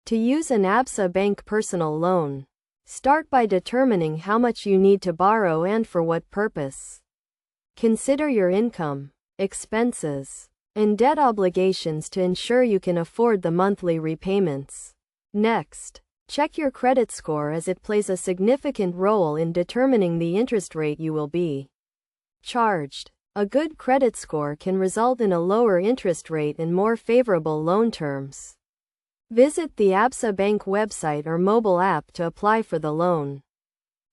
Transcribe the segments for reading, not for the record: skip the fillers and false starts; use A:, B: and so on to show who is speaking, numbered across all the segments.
A: To use an Absa Bank personal loan, start by determining how much you need to borrow and for what purpose. Consider your income, expenses, and debt obligations to ensure you can afford the monthly repayments. Next, check your credit score as it plays a significant role in determining the interest rate you will be charged. A good credit score can result in a lower interest rate and more favorable loan terms. Visit the Absa Bank website or mobile app to apply for the loan.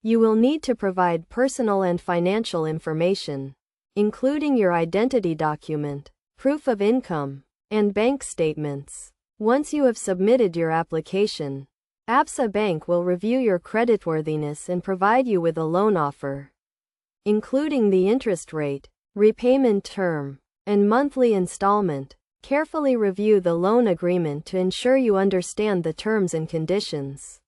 A: You will need to provide personal and financial information, including your identity document, proof of income, and bank statements. Once you have submitted your application, Absa Bank will review your creditworthiness and provide you with a loan offer, including the interest rate, repayment term, and monthly installment. Carefully review the loan agreement to ensure you understand the terms and conditions.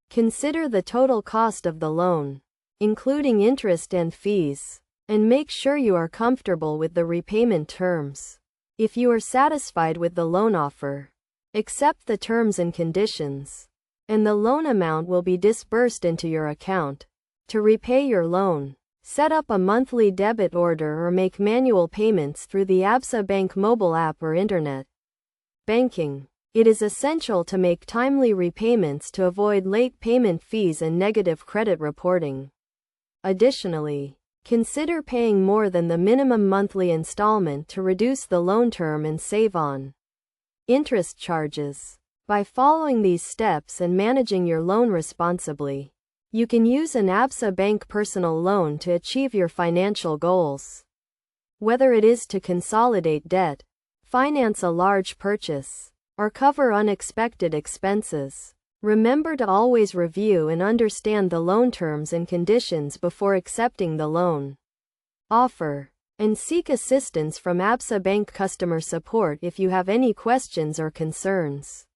A: Consider the total cost of the loan, including interest and fees, and make sure you are comfortable with the repayment terms. If you are satisfied with the loan offer, accept the terms and conditions, and the loan amount will be disbursed into your account. To repay your loan, set up a monthly debit order or make manual payments through the Absa Bank mobile app or internet banking. It is essential to make timely repayments to avoid late payment fees and negative credit reporting. Additionally, consider paying more than the minimum monthly installment to reduce the loan term and save on interest charges. By following these steps and managing your loan responsibly, you can use an Absa Bank personal loan to achieve your financial goals. Whether it is to consolidate debt, finance a large purchase, or cover unexpected expenses, remember to always review and understand the loan terms and conditions before accepting the loan offer, and seek assistance from Absa Bank customer support if you have any questions or concerns.